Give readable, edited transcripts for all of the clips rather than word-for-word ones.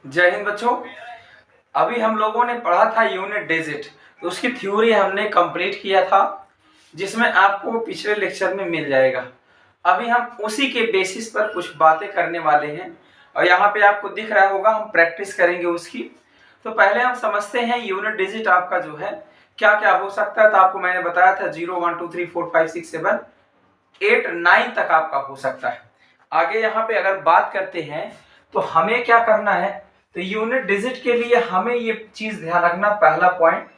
जय हिंद बच्चों। अभी हम लोगों ने पढ़ा था यूनिट डिजिट, तो उसकी थ्योरी हमने कंप्लीट किया था, जिसमें आपको पिछले लेक्चर में मिल जाएगा। अभी हम उसी के बेसिस पर कुछ बातें करने वाले हैं और यहाँ पे आपको दिख रहा होगा, हम प्रैक्टिस करेंगे उसकी। तो पहले हम समझते हैं यूनिट डिजिट आपका जो है क्या क्या हो सकता है। तो आपको मैंने बताया था 0 1 2 3 4 5 6 7 8 9 तक आपका हो सकता है। आगे यहाँ पे अगर बात करते हैं तो हमें क्या करना है, तो यूनिट डिजिट के लिए हमें ये चीज ध्यान रखना। पहला पॉइंट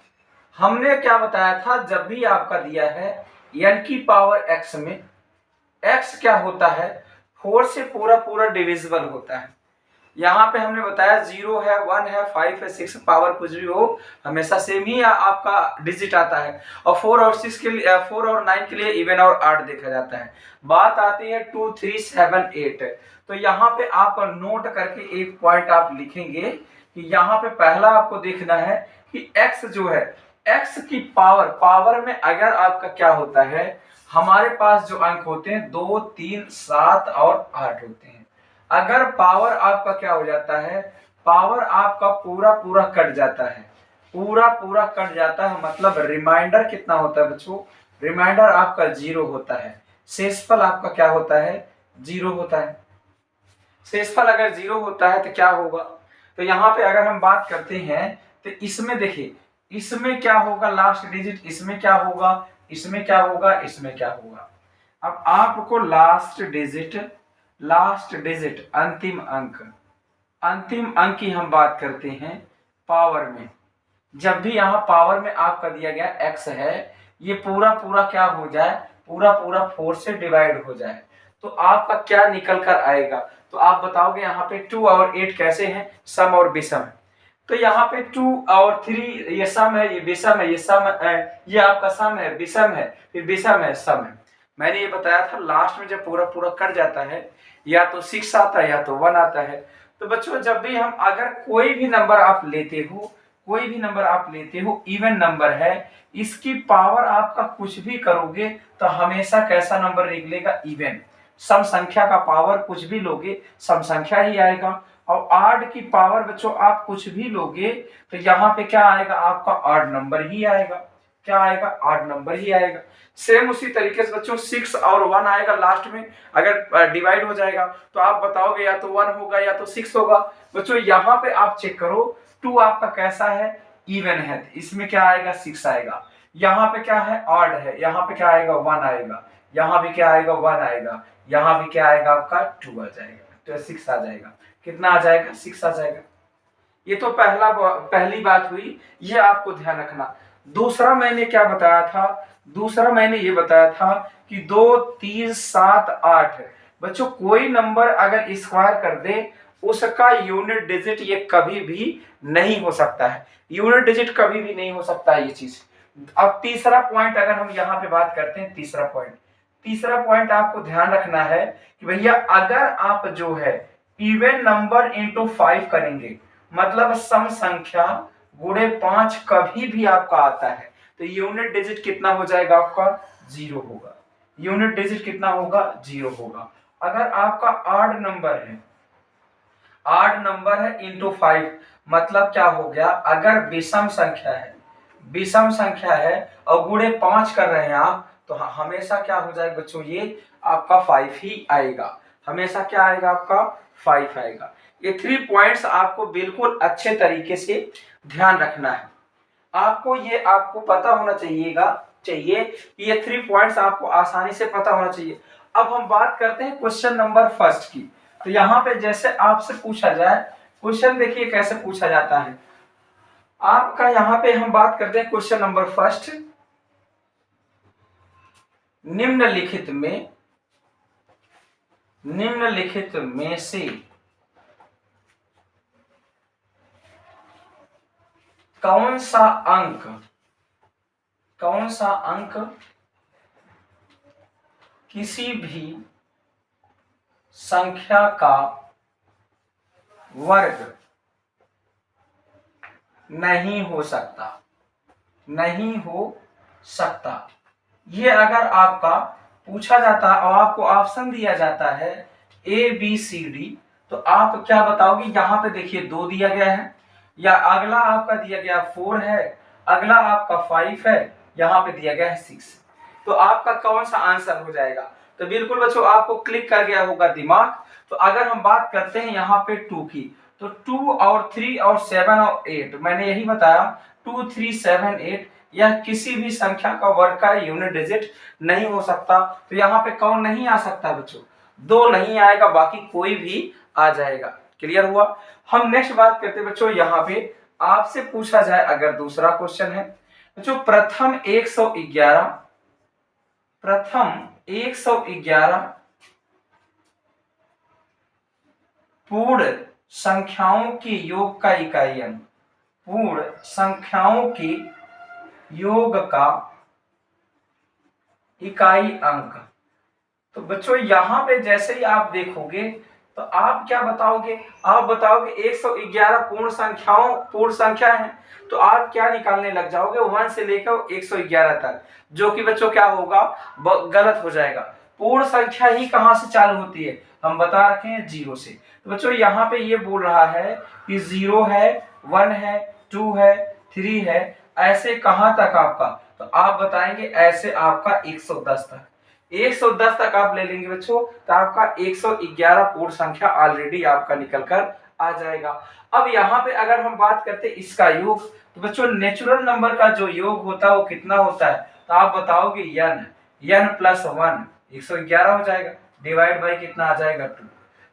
हमने क्या बताया था, जब भी आपका दिया है n की पावर x में x क्या होता है, 4 से पूरा पूरा डिविजिबल होता है। यहाँ पे हमने बताया 0 है, 1 है, 5 है, 6 पावर कुछ भी हो हमेशा सेम ही आपका डिजिट आता है। और 4 और 6 के लिए 4 और 9 के लिए इवन और ऑड देखा जाता है। बात आती है 2 3 7 8। तो यहाँ पे आप नोट करके एक पॉइंट आप लिखेंगे कि यहाँ पे पहला आपको देखना है कि x जो है, x की पावर में अगर आपका क्या होता है, हमारे पास जो अंक होते हैं 2 3 7 और 8 होते हैं। अगर पावर आपका क्या हो जाता है, पावर आपका पूरा पूरा कट जाता है, पूरा पूरा कट जाता है, मतलब रिमाइंडर कितना होता है बच्चों, रिमाइंडर आपका 0 होता है। शेषफल आपका क्या होता है, 0 होता है। शेषफल अगर 0 होता है तो क्या होगा, तो यहाँ पे अगर हम बात करते हैं तो इसमें देखिए, इसमें क्या होगा, लास्ट डिजिट इसमें क्या होगा, इसमें क्या होगा, इसमें क्या होगा। अब आपको लास्ट डिजिट अंतिम अंक की हम बात करते हैं पावर में। जब भी यहाँ पावर में आपका दिया गया x है, ये पूरा पूरा क्या हो जाए, पूरा पूरा 4 से डिवाइड हो जाए, तो आपका क्या निकल कर आएगा। तो आप बताओगे यहाँ पे 2 और 8 कैसे हैं, सम और विषम है। तो यहाँ पे 2 और 3 ये सम है, ये विषम है, ये सम है, ये आपका सम है, विषम है, फिर विषम है, सम है। मैंने ये बताया था लास्ट में जब पूरा पूरा कट जाता है, या तो 6 आता है या तो 1 आता है। तो बच्चों जब भी हम अगर कोई भी नंबर आप लेते हो, कोई भी नंबर आप लेते हो, इवन नंबर है, इसकी पावर आपका कुछ भी करोगे तो हमेशा कैसा नंबर निकलेगा, इवन। सम संख्या का पावर कुछ भी लोगे सम संख्या ही आएगा। और ऑड की पावर बच्चों आप कुछ भी लोगे तो यहाँ पे क्या आएगा, आपका ऑड नंबर ही आएगा। क्या आएगा, ऑड नंबर ही आएगा। सेम उसी तरीके से बच्चों 6 और 1 आएगा लास्ट में, अगर डिवाइड हो जाएगा तो आप बताओगे या तो 1 होगा या तो 6 होगा। बच्चों यहाँ पे आप चेक करो, 2 आपका कैसा है, इवन है, इसमें क्या आएगा, 6 आएगा। यहाँ पे क्या है, ऑड है, यहाँ पे क्या आएगा, 1 आएगा, यहाँ भी क्या आएगा, 1 आएगा, यहाँ भी क्या आएगा, आपका 2 आ जाएगा, तो 6 आ जाएगा। कितना आ जाएगा, 6 आ जाएगा। ये तो पहली बात हुई, ये आपको ध्यान रखना। दूसरा मैंने क्या बताया था, दूसरा मैंने ये बताया था कि 2 3 7 8 बच्चों कोई नंबर अगर स्क्वायर कर दे उसका यूनिट डिजिट ये कभी भी नहीं हो सकता है, यूनिट डिजिट कभी भी नहीं हो सकता है ये चीज। अब तीसरा पॉइंट अगर हम यहाँ पे बात करते हैं, तीसरा पॉइंट आपको ध्यान रखना है कि भैया अगर आप जो है इवन नंबर इंटू 5 करेंगे, मतलब सम संख्या गुणे 5 कभी भी आपका आता है, तो यूनिट डिजिट कितना हो जाएगा, आपका 0 होगा। यूनिट डिजिट कितना होगा, 0 होगा। अगर आपका ऑड नंबर है इंटू 5, मतलब क्या हो गया, अगर विषम संख्या है और गुणे 5 कर रहे हैं आप, तो हमेशा क्या हो जाएगा बच्चों, ये आपका 5 ही आएगा। हमेशा क्या आएगा, आपका 5 आएगा। ये 3 पॉइंट्स आपको बिल्कुल अच्छे तरीके से ध्यान रखना है। आपको पता होना चाहिए कि ये 3 पॉइंट्स आपको आसानी से पता होना चाहिए। अब हम बात करते हैं क्वेश्चन नंबर फर्स्ट की। तो यहाँ पे जैसे आपसे पूछा जाए, क्वेश्चन देखिए कैसे पूछा जाता है आपका। यहाँ पे हम बात करते हैं क्वेश्चन नंबर फर्स्ट, निम्नलिखित में से कौन सा अंक किसी भी संख्या का वर्ग नहीं हो सकता। ये अगर आपका पूछा जाता और आपको ऑप्शन दिया जाता है A B C D, तो आप क्या बताओगे, यहाँ पे देखिए 2 दिया गया है, या अगला आपका दिया गया 4 है, अगला आपका 5 है, यहाँ पे दिया गया है 6। तो आपका कौन सा आंसर हो जाएगा? तो बिल्कुल बच्चों आपको क्लिक कर गया होगा दिमाग। तो अगर हम बात करते हैं यहाँ पे 2 की, तो 2 और 3 और 7 और 8, मैंने यही बताया 2 3 7 8 यह किसी भी संख्या का वर्ग का यूनिट डिजिट नहीं हो सकता। तो यहाँ पे कौन नहीं आ सकता बच्चों? 2 नहीं आएगा, बाकी कोई भी आ जाएगा। क्लियर हुआ? हम नेक्स्ट बात करते हैं बच्चों, यहाँ पे आपसे पूछा जाए अगर दूसरा क्वेश्चन है बच्चों, प्रथम 111 पूर्ण संख्याओं के योग का इकाई अंक, पूर्ण संख्याओं के योग का इकाई अंक। तो बच्चों यहाँ पे जैसे ही आप देखोगे तो आप क्या बताओगे? आप बताओगे 111 पूर्ण संख्या है, तो आप क्या निकालने लग जाओगे 1 से लेकर 111 तक, जो कि बच्चों क्या होगा, गलत हो जाएगा। पूर्ण संख्या ही कहां से चालू होती है? हम बता रखे हैं 0 से। तो बच्चों यहाँ पे ये बोल रहा है कि 0 है, 1 है, 2 है, 3 है, ऐसे कहां तक आपका? तो आप बताएंगे ऐसे आपका 110 तक। 110 तक आप ले लेंगे बच्चों, तो आपका 111 पूर्ण संख्या ऑलरेडी आपका निकल कर आ जाएगा। अब यहाँ पे अगर हम बात करते हैं इसका योग, तो बच्चों नेचुरल नंबर का जो योग होता है वो कितना होता है? तो आप बताओगे n प्लस 1 111 हो जाएगा, डिवाइड बाई कितना आ जाएगा 2।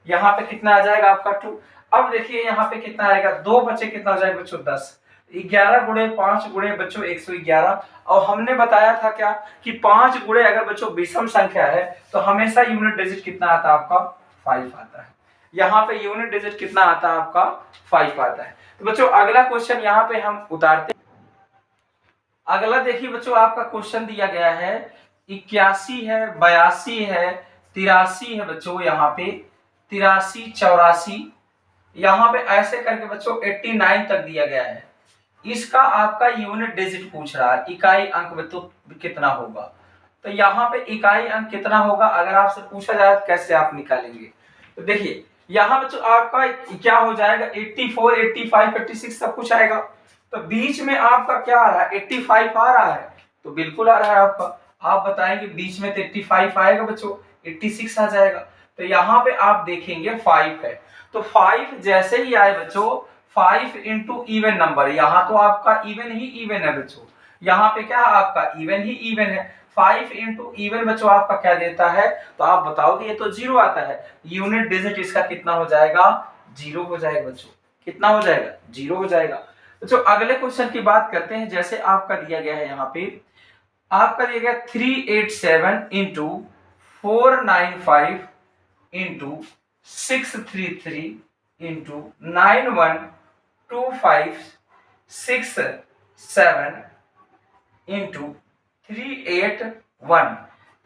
यहाँ पे कितना आ जाएगा आपका 2। अब देखिए यहाँ पे कितना आएगा, 2 बचे कितना हो जाएगा बच्चों 10। 11 गुणे 5 गुणे बच्चों 111। और हमने बताया था क्या कि 5 गुणे अगर बच्चों विषम संख्या है तो हमेशा यूनिट डिजिट कितना आता है आपका? 5 आता है। यहाँ पे यूनिट डिजिट कितना आता है आपका? 5 आता है। तो बच्चों अगला क्वेश्चन यहाँ पे हम उतारते। अगला देखिए बच्चों आपका क्वेश्चन दिया गया है 81 है, 82 है, 83 है बच्चों, यहाँ पे 83 84, यहाँ पे ऐसे करके बच्चों 89 तक दिया गया है। इसका आपका यूनिट डिजिट पूछ रहा है, इकाई अंक बच्चों कितना होगा? तो यहाँ पे इकाई अंक कितना होगा अगर आपसे पूछा जाए तो कैसे आप निकालेंगे? तो देखिए यहाँ बच्चों आपका क्या हो जाएगा, 84 85 86 सब कुछ आएगा। तो बीच में आपका क्या आ रहा है, 85 आ रहा है, तो बिल्कुल आ रहा है आपका। आप बताएंगे बीच में तो 85 आएगा बच्चों, 86 आ जाएगा। तो यहाँ पे आप देखेंगे 5 है, तो 5 जैसे ही आए बच्चों 5 इंटू इवन नंबर, यहाँ तो आपका इवन ही इवन है बच्चों, यहाँ पे क्या आपका इवन ही इवन है। 5 इंटू इवन बच्चों आपका क्या देता है? तो आप बताओगे ये तो 0 आता है, यूनिट डिजिट इसका कितना हो जाएगा? 0 हो जाएगा बच्चों। कितना हो जाएगा? 0 हो जाएगा। बच्चों अगले क्वेश्चन की बात करते हैं, जैसे आपका दिया गया है यहाँ पे, आपका दिया गया 387 इंटू 495 इंटू 633 इंटू 912567 इंटू 381।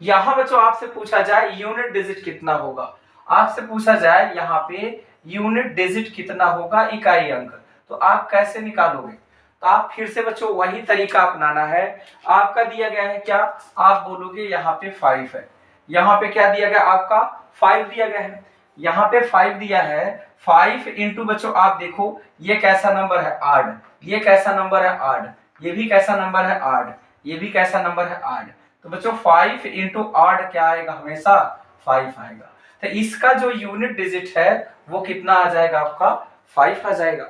यहां बच्चों आपसे पूछा जाए यूनिट डिजिट कितना होगा, आपसे पूछा जाए यहाँ पे यूनिट डिजिट कितना होगा, इकाई अंक, तो आप कैसे निकालोगे? तो आप फिर से बच्चों वही तरीका अपनाना है। आपका दिया गया है क्या, आप बोलोगे यहाँ पे 5 है, यहाँ पे क्या दिया गया आपका? 5 दिया गया है, यहाँ पे 5 दिया है। 5 इंटू बच्चों आप देखो ये कैसा नंबर है? आड। ये कैसा नंबर है? आड। ये भी कैसा नंबर है? आड। ये भी कैसा नंबर है? आड। तो बच्चों 5 इंटू आड क्या आएगा? हमेशा 5 आएगा। तो इसका जो यूनिट डिजिट है वो कितना आ जाएगा आपका? 5 आ जाएगा।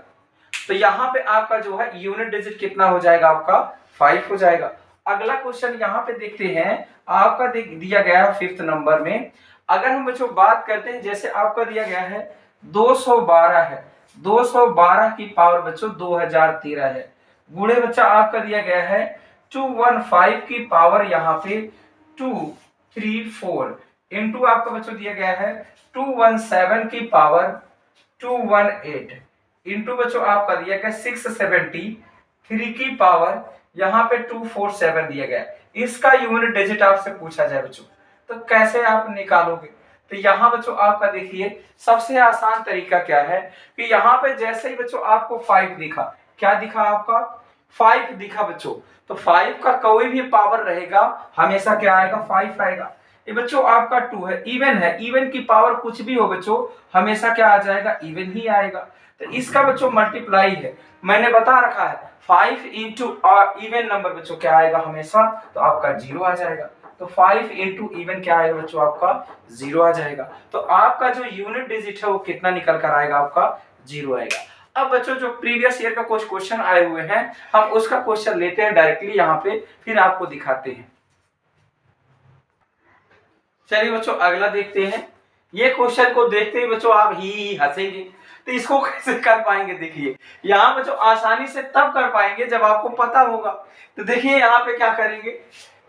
तो यहाँ पे आपका जो है यूनिट डिजिट कितना हो जाएगा आपका? 5 हो जाएगा। अगला क्वेश्चन यहाँ पे देखते हैं, आपका दिया गया है 5th नंबर में। अगर हम बच्चों बात करते हैं, जैसे आपका दिया गया है 212 है, 212 की पावर बच्चों 2013 है, गुणे बच्चा आपका दिया गया है 215 की पावर यहाँ पे 234 इंटू आपका बच्चों दिया गया है 217 की पावर 218 इंटू बच्चों आपका दिया गया 673 की पावर यहाँ पे 247 दिया गया। इसका यूनिट डिजिट आपसे पूछा जाए बच्चों तो कैसे आप निकालोगे? तो यहाँ बच्चों आपका देखिए सबसे आसान तरीका क्या है कि यहाँ पे जैसे ही बच्चों आपको 5 दिखा, क्या दिखा आपका? 5 दिखा बच्चों, तो 5 का कोई भी पावर रहेगा हमेशा क्या आएगा? 5 आएगा। ये बच्चों आपका 2 है, इवन है, इवन की पावर कुछ भी हो बच्चों हमेशा क्या आ जाएगा, इवन ही आएगा। तो इसका बच्चों मल्टीप्लाई है, मैंने बता रखा है 5 इंटू इवन नंबर बच्चों क्या आएगा हमेशा, तो आपका 0 आ जाएगा। तो 5 इंटू इवन क्या आएगा बच्चों, आपका 0 आ जाएगा। तो आपका जो यूनिट डिजिट है वो कितना निकल कर आएगा, आपका 0 आएगा। अब बच्चों जो प्रीवियस ईयर का कुछ क्वेश्चन आए हुए हैं हम उसका क्वेश्चन लेते हैं डायरेक्टली यहाँ पे, फिर आपको दिखाते हैं। चलिए बच्चों अगला देखते हैं। ये क्वेश्चन को देखते ही बच्चों आप ही हंसेंगे, तो इसको कैसे कर पाएंगे, देखिए यहाँ बच्चों आसानी से तब कर पाएंगे जब आपको पता होगा। तो देखिए यहाँ पे क्या करेंगे,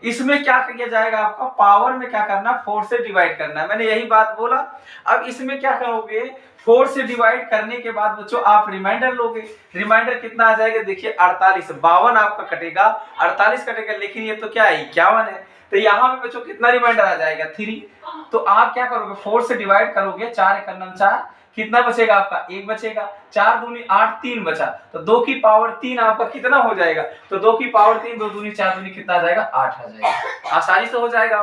इसमें क्या किया जाएगा, आपका पावर में क्या करना, 4 से डिवाइड करना है, मैंने यही बात बोला। अब इसमें क्या करोगे, 4 से डिवाइड करने के बाद बच्चों आप रिमाइंडर लोगे, रिमाइंडर कितना आ जाएगा, देखिए 48, 52 आपका कटेगा, 48 कटेगा, लेकिन ये तो क्या है 51 है, तो यहाँ पे बच्चों कितना रिमाइंडर आ जाएगा 3। तो आप क्या करोगे, 4 से डिवाइड करोगे, 4 एकम 4, कितना बचेगा आपका 1 बचेगा, 4 दूनी 8, 3 बचा, तो 2 की पावर 3 आपका कितना हो जाएगा, तो 2 की पावर 3, 2 दूनी 4 दूनी कितना आ जाएगा 8 आ जाएगा, आसानी से हो जाएगा।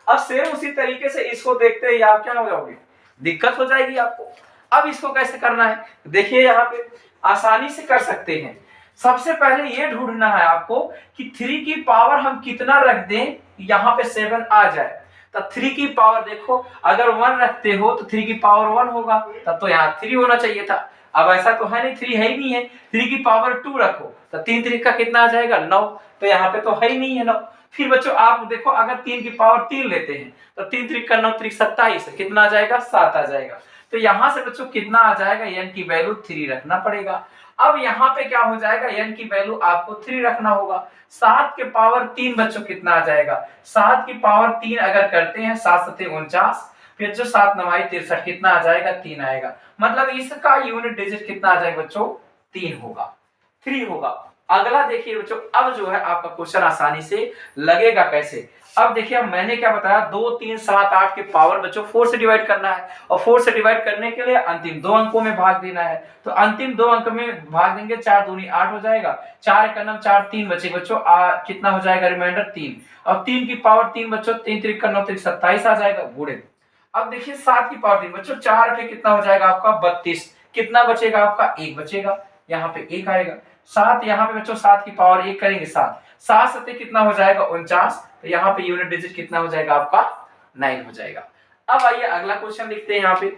अब सेम उसी तरीके से इसको देखते ही आप क्या हो जाओगे, दिक्कत हो जाएगी आपको। अब इसको कैसे करना है, देखिए यहाँ पे आसानी से कर सकते हैं। सबसे पहले ये ढूंढना है आपको कि 3 की पावर हम कितना रख दें यहाँ पे 7 आ जाए। तो 3 की पावर देखो, अगर 1 रखते हो तो 3 की पावर 1 होगा, तब तो यहाँ 3 होना चाहिए था। अब ऐसा तो है नहीं, 3 है ही नहीं है, 3 की पावर 2 रखो तो 3 3 का कितना आ जाएगा 9, तो यहाँ पे तो है ही नहीं है 9। फिर बच्चों आप देखो अगर 3 की पावर 3 लेते हैं तो 3 3 का 9 3 27, कितना आ जाएगा 7 आ जाएगा। तो यहां से बच्चों कितना आ जाएगा, n की वैल्यू 3 रखना पड़ेगा। अब यहाँ पे क्या हो जाएगा, n की वैल्यू आपको 3 रखना होगा। 7 के पावर 3 बच्चों कितना आ जाएगा, 7 की पावर 3 अगर करते हैं 7 7 49, फिर जो 7 9 63 कितना आ जाएगा 3 आएगा। मतलब इसका यूनिट डिजिट कितना आ जाएगा बच्चों 3 होगा, 3 होगा। अगला देखिए बच्चों, अब जो है आपका क्वेश्चन आसानी से लगेगा कैसे। अब देखिए मैंने क्या बताया, 2 3 7 8 के पावर बच्चों 4 से डिवाइड करना है, और 4 से डिवाइड करने के लिए अंतिम 2 अंकों में भाग देना है। तो अंतिम 2 अंक में भाग देंगे, 4 दूनी 8 हो जाएगा, 4 एकम 4 3 बचे बच्चों, कितना हो जाएगा रिमाइंडर 3, और 3 की पावर 3 बच्चों 3 3 का 9 3 27 आ जाएगा गुणे। अब देखिए 7 की पावर 3 बच्चों, 4 पे कितना हो जाएगा आपका 32, कितना बचेगा आपका 1 बचेगा, यहाँ पे 1 आएगा। 7 यहाँ पे बच्चों 7 की पावर 1 करेंगे 7 7 7 कितना हो जाएगा 49, तो यहाँ पे यूनिट डिजिट कितना हो जाएगा आपका 9 हो जाएगा। अब आइए अगला क्वेश्चन लिखते हैं यहाँ पे।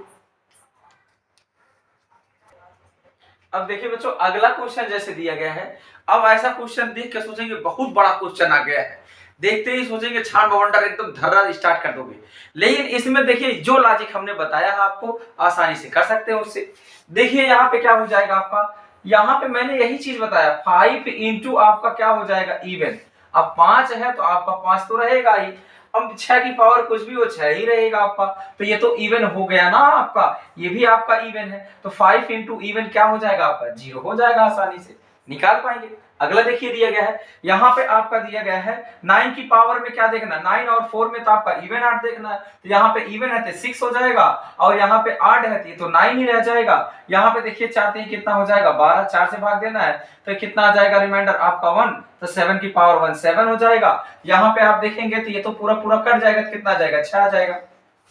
अब देखिए बच्चों अगला क्वेश्चन जैसे दिया गया है, अब ऐसा क्वेश्चन देख के सोचेंगे बहुत बड़ा क्वेश्चन आ गया है, देखते ही सोचेंगे छान बवंडर एकदम धर्रा स्टार्ट कर दोगे। लेकिन इसमें देखिए जो लॉजिक हमने बताया है आपको आसानी से कर सकते हैं उससे। देखिए यहाँ पे क्या हो जाएगा आपका, यहाँ पे मैंने यही चीज बताया 5 इंटू आपका क्या हो जाएगा इवन। अब 5 है तो आपका 5 तो रहेगा ही, अब 6 की पावर कुछ भी हो 6 ही रहेगा आपका, तो ये तो इवन हो गया ना आपका, ये भी आपका इवन है। तो 5 इंटू इवन क्या हो जाएगा आपका 0 हो जाएगा, आसानी से निकाल पाएंगे। अगला देखिए दिया गया है, यहाँ पे आपका दिया गया है 9 की पावर में क्या देखना, 9 और 4 में तो आपका इवन 8 देखना है। तो यहाँ पे इवन है तो 6 हो जाएगा, और यहाँ पे 8 है तो 9 ही रह जाएगा। यहाँ पे देखिए चाहते हैं कितना हो जाएगा 12, 4 से भाग देना है तो कितना आ जाएगा रिमाइंडर आपका 1, तो 7 की पावर 1 7 हो जाएगा। यहाँ पे आप देखेंगे तो ये तो पूरा पूरा कट जाएगा, तो कितना आ जाएगा 6 आ जाएगा।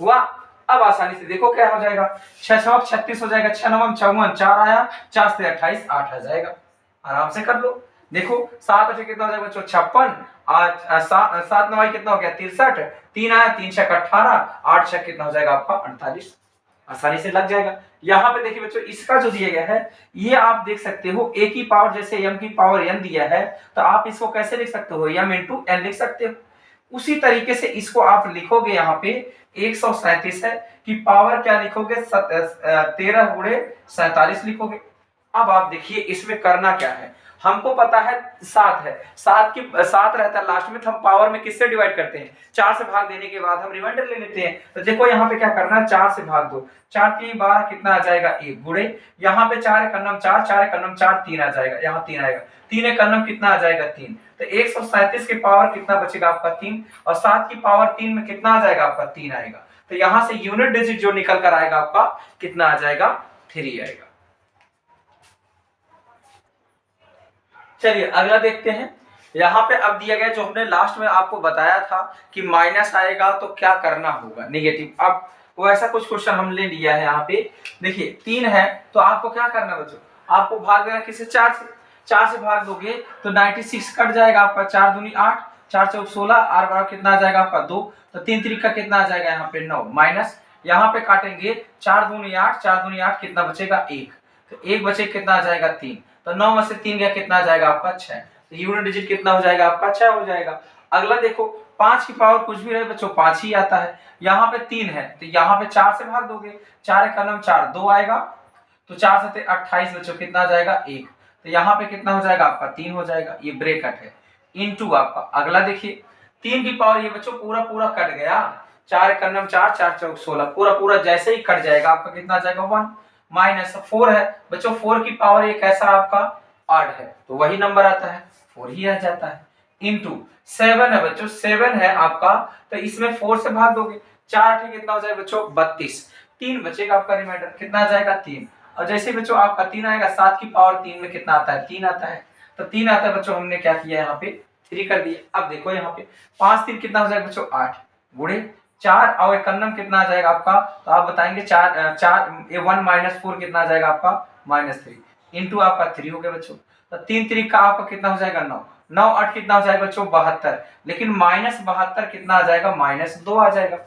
हुआ, अब आसानी से देखो क्या हो जाएगा, 6 6 36 हो जाएगा, 6 9 54, 4 आया, 4 से 28 8 आ जाएगा। आराम से कर लो, देखो 7 8 कितना हो जाएगा बच्चों 56, 7 9 कितना हो गया 63, 3 आया 3 6 18, 8 6 कितना हो जाएगा आपका 48, आसानी से लग जाएगा। यहाँ पे देखिए बच्चों इसका जो दिया गया है ये आप देख सकते हो a की पावर, जैसे m की पावर n दिया है तो आप इसको कैसे लिख सकते हो, m इंटू n लिख सकते हो। उसी तरीके से इसको आप लिखोगे, यहाँ पे 137 है कि पावर क्या लिखोगे 13 गुणे 47 लिखोगे। अब आप देखिए इसमें करना क्या है, हमको पता है 7 है, 7 रहता है लास्ट में, तो हम पावर में किससे डिवाइड करते हैं 4 से भाग देने के बाद हम रिमाइंडर ले लेते हैं। तो देखो यहाँ पे क्या करना है 4 से भाग दो, 4 3 12 कितना आ जाएगा 1 गुणे, यहाँ पे 4 एकम 4 4 एकम 4 3 आ जाएगा, यहाँ 3 आएगा, 3 एकम कितना आ जाएगा 3, तो 137 की पावर कितना बचेगा आपका 3, और 7 की पावर 3 में कितना आ जाएगा आपका 3 आएगा। तो यहाँ से यूनिट डिजिट जो निकल कर आएगा आपका कितना आ जाएगा 3 आएगा। चलिए अगला देखते हैं। यहाँ पे अब दिया गया जो हमने लास्ट में आपको बताया था कि माइनस आएगा तो क्या करना होगा, नेगेटिव। अब वो ऐसा कुछ क्वेश्चन हमने लिया है यहाँ पे। देखिए 3 है तो आपको क्या करना बच्चों, आपको भाग देना किसे, 4 से। 4 से भाग दोगे तो 96 कट जाएगा आपका, 4 दूनी 8, 4 चौक 16, आर बार कितना आ जाएगा आपका 2, तो 3 3 का कितना आ जाएगा यहाँ पे 9, माइनस यहाँ पे काटेंगे 4 दूनी 8, 4 दूनी 8 कितना बचेगा 1, तो 1 बचे कितना आ जाएगा 3, तो 9 में से 3 गया कितना आ जाएगा आपका 6, तो यूनिट डिजिट कितना हो जाएगा आपका 6 हो जाएगा। अगला देखो 5 की पावर कुछ भी रहे बच्चों 5 ही आता है। यहाँ पे 3 है तो यहाँ पे 4 से भाग दोगे, 4 का नाम 4 2 आएगा, तो 4 से 28 बच्चों कितना आ जाएगा 1, तो यहाँ पे कितना हो जाएगा आपका 3 हो जाएगा, ये ब्रैकेट है इनटू आपका। अगला देखिए 3 की पावर ये बच्चों पूरा पूरा कट गया, 4 का नाम 4, 4 चौक 16, पूरा पूरा जैसे ही कट जाएगा आपका कितना आ जाएगा 1, माइनस 4 है बच्चों, 4 की पावर ये कैसा आपका 8 है तो वही नंबर आता है 4 ही आ जाता है, इनटू 7 है बच्चों, 7 है आपका तो इसमें 4 से भाग दोगे, 4 8 कितना हो जाएगा बच्चों 32, 3 बचेगा आपका रिमाइंडर कितना आ जाएगा 3, और जैसे ही बच्चों आपका 3 आएगा 7 की पावर 3 में कितना आता है 3 आता है, तो 3 आता है बच्चों, हमने क्या किया यहाँ पे 3 कर दिया। अब देखो यहाँ पे 5 3 कितना हो जाएगा बच्चों 8 गुणे 4 और 51 कितना आ जाएगा आपका, तो आप बताएंगे 4 4 ये 1 माइनस 4 कितना आ जाएगा आपका -3 इनटू आपका 3 हो गया बच्चों, तो 3 3 का आपका कितना हो जाएगा 9, 9 8 कितना हो जाएगा बच्चों 72, लेकिन -72 कितना आ जाएगा -2 आ जाएगा,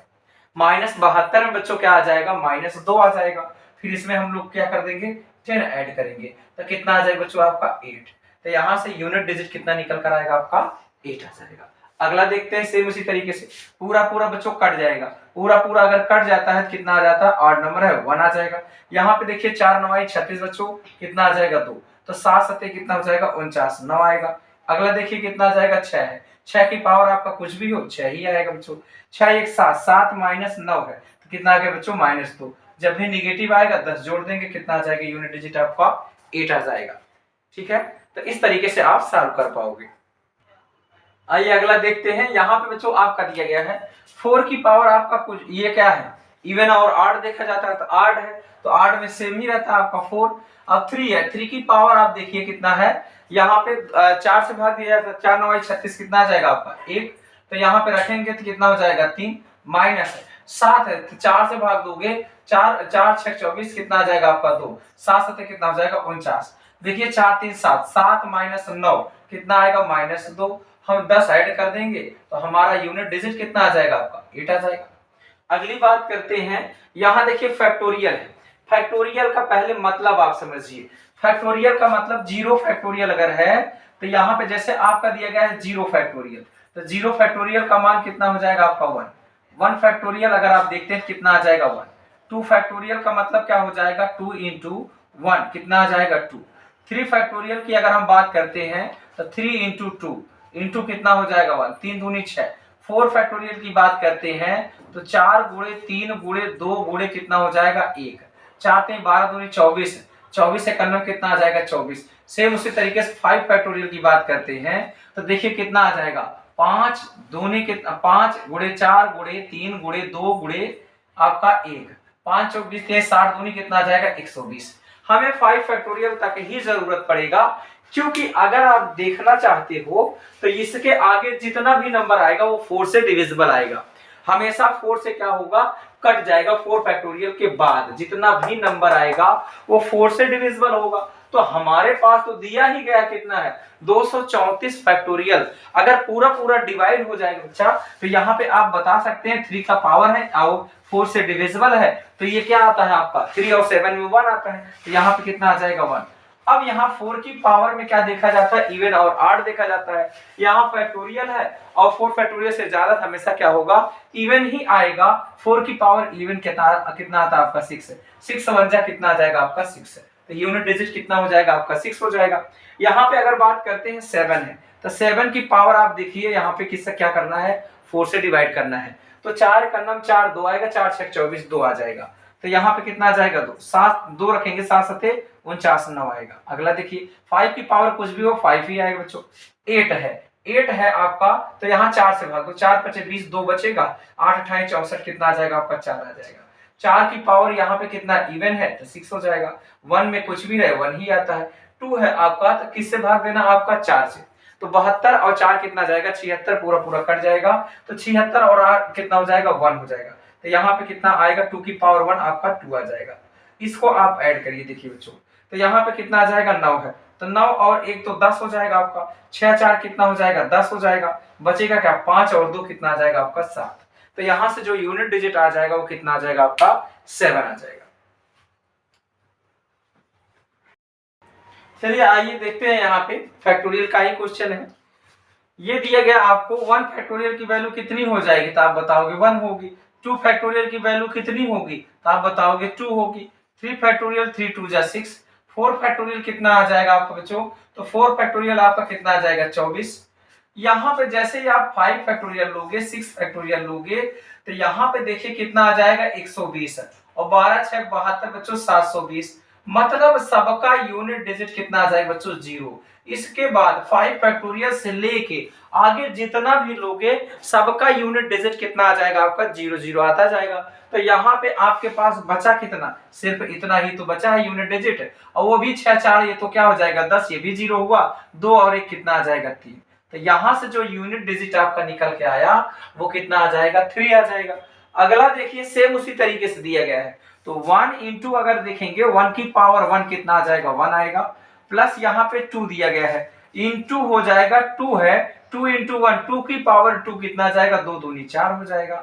-72 में बच्चों क्या आ जाएगा -2 आ जाएगा, फिर इसमें हम लोग क्या कर देंगे 10 ऐड करेंगे तो कितना आ जाएगा बच्चों आपका 8, तो यहाँ से यूनिट डिजिट कितना निकल कर आएगा आपका 8 आ जाएगा। अगला देखते हैं सेम उसी तरीके से, पूरा पूरा बच्चों कट जाएगा, पूरा पूरा अगर कट जाता है कितना आ जाता है, ऑड नंबर है 1 आ जाएगा। यहाँ पे देखिए 4 9 36 बच्चों कितना आ जाएगा 2, तो 7 7 कितना हो जाएगा 49 9 आएगा। अगला देखिए कितना आ जाएगा 6 है, 6 की पावर आपका कुछ भी हो 6 ही आएगा बच्चों, 6 1 7 7 माइनस 9 है तो कितना आ गया बच्चों -2, जब भी निगेटिव आएगा 10 जोड़ देंगे कितना आ जाएगा यूनिट डिजिट आपका 8 आ जाएगा। ठीक है, तो इस तरीके से आप सॉल्व कर पाओगे। आइए अगला देखते हैं, यहाँ पे बच्चों आपका दिया गया है 4 की पावर आपका कुछ ये क्या है, इवन और ऑड देखा जाता है तो ऑड है, तो ऑड में सेम ही रहता है आपका 4। अब 3 है, 3 की पावर आप देखिए कितना है, यहाँ पे 4 से भाग दिया जाता है, 4 9 36 कितना आ जाएगा आपका 1, तो यहाँ पे रखेंगे तो कितना हो जाएगा 3, माइनस है 7 है तो 4 से भाग दोगे, 4 4 6 24 कितना आ जाएगा आपका 2, 7 7 कितना हो जाएगा 49, देखिए 4 3 7 7 माइनस 9 कितना आएगा -2, हम 10 ऐड कर देंगे तो हमारा यूनिट डिजिट कितना आ जाएगा आपका 8 आ जाएगा। अगली बात करते हैं, यहाँ देखिए फैक्टोरियल है, फैक्टोरियल का पहले मतलब आप समझिए, फैक्टोरियल का मतलब 0 फैक्टोरियल अगर है तो यहाँ पे जैसे आपका दिया गया है 0 फैक्टोरियल, तो 0 फैक्टोरियल का मान कितना हो जाएगा आपका 1, 1 फैक्टोरियल अगर आप देखते हैं कितना आ जाएगा 1, 2 फैक्टोरियल का मतलब क्या हो जाएगा 2 इंटू 1 कितना आ जाएगा 2, 3 फैक्टोरियल की अगर हम बात करते हैं तो 3 इंटू 2 इंटू कितना हो जाएगा 1, 3 दूनी 6, 4 फैक्टोरियल की बात करते हैं तो 4 गुणे 3 गुणे 2 गुणे कितना हो जाएगा 1, 4 3 12 दूनी 24, 24 से कन्नम कितना आ जाएगा 24। सेम उसी तरीके से 5 फैक्टोरियल की बात करते हैं तो देखिए कितना आ जाएगा 5 दूनी कितना 5 गुणे 4 गुणे 3 गुणे 2 गुणे आपका 1, 5 चौक 20 60 दूनी कितना आ जाएगा 120। हमें 5 फैक्टोरियल तक ही जरूरत पड़ेगा, क्योंकि अगर आप देखना चाहते हो तो इसके आगे जितना भी नंबर आएगा वो 4 से डिविजिबल आएगा, हमेशा 4 से क्या होगा कट जाएगा, 4 फैक्टोरियल के बाद जितना भी नंबर आएगा वो 4 से डिविजिबल होगा। तो हमारे पास तो दिया ही गया कितना है 234 फैक्टोरियल, अगर पूरा पूरा डिवाइड हो जाएगा बच्चा तो यहाँ पे आप बता सकते हैं 3 का पावर है और 4 से डिविजिबल है तो ये क्या आता है आपका 3 और 7 में 1 आता है, तो यहाँ पे कितना आ जाएगा 1। अब यहाँ 4 की पावर में क्या देखा जाता है, इवन और ऑड देखा जाता है, यहाँ फैक्टोरियल है और 4 फैक्टोरियल से ज्यादा हमेशा क्या होगा इवन ही आएगा, 4 की पावर इवन कितना आता है आपका 6 है, 6 1 कितना आ जाएगा आपका 6 है, तो यूनिट डिजिट कितना हो जाएगा आपका 6 हो जाएगा। यहाँ पे अगर बात करते हैं 7 है तो 7 की पावर आप देखिए यहाँ पे किससे क्या करना है 4 से डिवाइड करना है, तो 4 का नाम 4 2 आएगा, 4 6 24 2 आ जाएगा, तो यहाँ पे कितना आ जाएगा 2 7 2 रखेंगे 7 7 49 9 आएगा। अगला देखिए 5 की पावर कुछ भी हो 5 ही आएगा बच्चों। 8 है आपका तो यहाँ 4 से भाग दो, 4 5 20 2 बचेगा, 8 28 64 कितना आ जाएगा आपका 4 आ जाएगा। 4 की पावर यहाँ पे कितना इवन है तो 6 हो जाएगा, 1 में कुछ भी रहे 1 ही आता है। 2 है आपका तो किससे भाग देना आपका 4 से, तो 72 और 4 कितना जाएगा 76, पूरा पूरा कट जाएगा, तो 76 और 8 कितना हो जाएगा 1 हो जाएगा। तो यहाँ पे कितना आएगा 2 की पावर 1 आपका 2 आ जाएगा। इसको आप ऐड करिए, देखिए बच्चों, तो यहाँ पे कितना आ जाएगा 9 है, तो 9 और 1 तो 10 हो जाएगा आपका, 6 4 कितना हो जाएगा 10 हो जाएगा, बचेगा क्या 5 और 2 कितना आ जाएगा आपका 7। तो यहाँ से जो यूनिट डिजिट आ जाएगा वो कितना आ जाएगा आपका 7 आ जाएगा। चलिए आइए देखते हैं, यहाँ पे फैक्टोरियल का ही क्वेश्चन है। ये दिया गया आपको 1 फैक्टोरियल की वैल्यू कितनी हो जाएगी, तो आप बताओगे 1 होगी। 2 फैक्टोरियल की वैल्यू कितनी होगी, तो आप बताओगे 2 होगी। 3 फैक्टोरियल 3 2 जा 6। 4 फैक्टोरियल कितना आ जाएगा आपका बच्चों, तो 4 फैक्टोरियल आपका कितना आ जाएगा 24। यहाँ पे जैसे ही आप 5 फैक्टोरियल लोगे, 6 फैक्टोरियल लोगे, तो यहाँ पे देखिए कितना आ जाएगा 120 है, और 12 6 72 बच्चों 720, मतलब सबका यूनिट डिजिट कितना आ जाएगा बच्चों 0। इसके बाद 5 फैक्टोरियल से लेके आगे जितना भी लोगे सबका यूनिट डिजिट कितना आ जाएगा आपका 0 0 आता जाएगा। तो यहाँ पे आपके पास बचा कितना, सिर्फ इतना ही तो बचा है यूनिट डिजिट, और वो भी 6 4, ये तो क्या हो जाएगा 10, ये भी 0 हुआ, 2 और 1 कितना आ जाएगा 3। तो यहाँ से जो यूनिट डिजिट आपका निकल के आया वो कितना आ जाएगा 3 आ जाएगा। अगला देखिए सेम उसी तरीके से दिया गया है, तो 1 इंटू अगर देखेंगे 1 की पावर 1 कितना आ जाएगा 1 आएगा, प्लस यहाँ पे 2 दिया गया है, इंटू हो जाएगा 2 है, 2 इंटू 1 2 की पावर 2 कितना आ जाएगा 2 दूनी 4 हो जाएगा,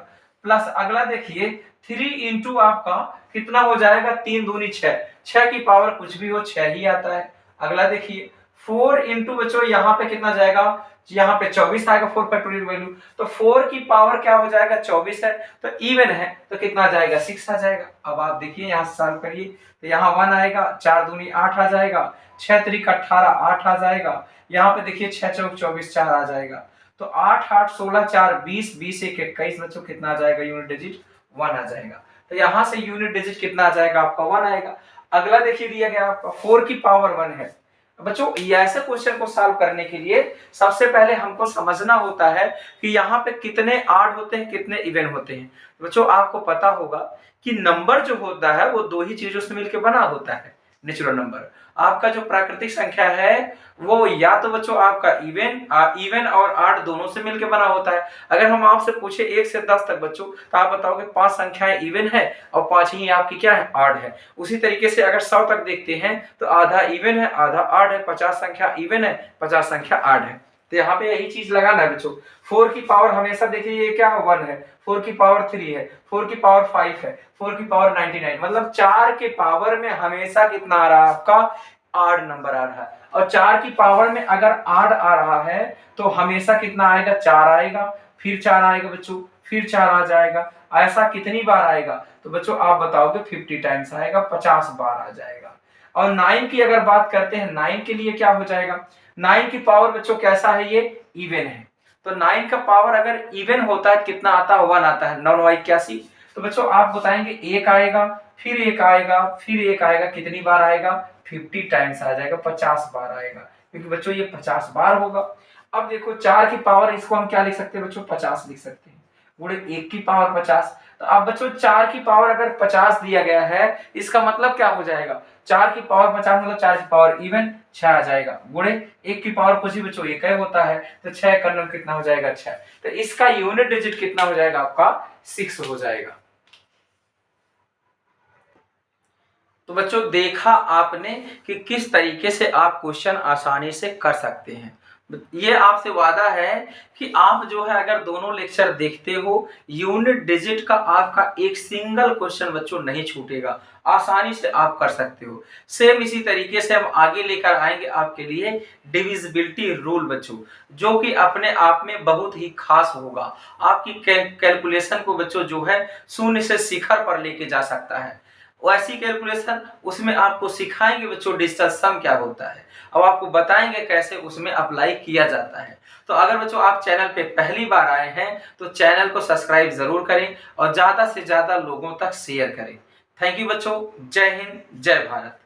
प्लस अगला देखिए 3 इंटू आपका कितना हो जाएगा 3 दूनी 6, 6 की पावर कुछ भी हो 6 ही आता है। अगला देखिए 4 इंटू बच्चों यहाँ पे कितना जाएगा, यहाँ पे 24 आएगा 4 फैक्टोरियल वैल्यू, तो 4 की पावर क्या हो जाएगा 24 है, तो इवन है तो कितना आ जाएगा 6 आ जाएगा। अब आप देखिए यहाँ से सॉल्व करिए, तो यहाँ 1 आएगा, 4 दूनी 8 आ जाएगा, 6 3 18 8 आ जाएगा, यहाँ पे देखिए 6 चौक 24 4 आ जाएगा, तो 8 8 16 4 20 20 1 21 बच्चों कितना आ जाएगा यूनिट डिजिट 1 आ जाएगा। तो यहाँ से यूनिट डिजिट कितना आ जाएगा आपका 1 आएगा। अगला देखिए दिया गया आपका 4 की पावर 1 है। बच्चों ऐसे क्वेश्चन को सॉल्व करने के लिए सबसे पहले हमको समझना होता है कि यहाँ पे कितने ऑड होते हैं कितने इवन होते हैं। बच्चों आपको पता होगा कि नंबर जो होता है वो 2 ही चीजों से मिलकर बना होता है। नेचुरल नंबर आपका जो प्राकृतिक संख्या है वो या तो बच्चों आपका इवन और ऑड दोनों से मिलकर बना होता है। अगर हम आपसे पूछे 1 से 10 तक बच्चों, तो आप बताओगे 5 संख्याएं इवन है और 5 ही आपकी क्या है ऑड है। उसी तरीके से अगर 100 तक देखते हैं तो आधा इवन है आधा ऑड है, 50 संख्या इवन है 50 संख्या ऑड है। तो यहाँ पे यही चीज लगाना है बच्चों। 4 की पावर हमेशा देखिए ये क्या है 1 है, 4 की पावर 3 है, 4 की पावर 5 है, 4 की पावर 99, मतलब 4 के पावर में हमेशा कितना आ रहा है आपका ऑड नंबर आ रहा है। और 4 की पावर में अगर ऑड आ रहा है तो हमेशा कितना आएगा 4 आएगा, फिर 4 आएगा बच्चों, फिर 4 आ जाएगा। ऐसा कितनी बार आएगा, तो बच्चों आप बताओगे 50 टाइम्स आएगा, 50 बार आ जाएगा। और 9 की अगर बात करते हैं, 9 के लिए क्या हो जाएगा, 9 की पावर बच्चों कैसा है, ये इवन है। तो 9 का पावर अगर इवन होता है कितना आता है 1 आता है, 9 9 81। तो बच्चों आप बताएंगे 1 आएगा, फिर 1 आएगा, फिर 1 आएगा, कितनी बार आएगा 50 टाइम्स आ जाएगा, 50 बार आएगा, क्योंकि बच्चों ये 50 बार होगा। अब देखो 4 की पावर इसको हम क्या लिख सकते हैं बच्चों 50 लिख सकते हैं, गुणे 1 की पावर 50। तो अब बच्चों 4 की पावर अगर 50 दिया गया है, इसका मतलब क्या हो जाएगा 4 की पावर 50 मतलब 4 की पावर इवन 6 आ जाएगा, गुणे 1 की पावर कुछ ही बच्चों 1 होता है, तो 6 का नंबर कितना हो जाएगा 6। तो इसका यूनिट डिजिट कितना हो जाएगा आपका 6 हो जाएगा। तो बच्चों देखा आपने कि किस तरीके से आप क्वेश्चन आसानी से कर सकते हैं। ये आपसे वादा है कि आप जो है अगर दोनों लेक्चर देखते हो, यूनिट डिजिट का आपका एक सिंगल क्वेश्चन बच्चों नहीं छूटेगा, आसानी से आप कर सकते हो। सेम इसी तरीके से हम आगे लेकर आएंगे आपके लिए डिविजिबिलिटी रूल बच्चों, जो कि अपने आप में बहुत ही खास होगा। आपकी कैलकुलेशन को बच्चों जो है शून्य से शिखर पर लेके जा सकता है। वैसी कैलकुलेशन उसमें आपको सिखाएंगे बच्चों डिजिटल सम क्या होता है, और आपको बताएंगे कैसे उसमें अप्लाई किया जाता है। तो अगर बच्चों आप चैनल पे पहली बार आए हैं तो चैनल को सब्सक्राइब जरूर करें और ज्यादा से ज्यादा लोगों तक शेयर करें। थैंक यू बच्चों, जय हिंद जय भारत।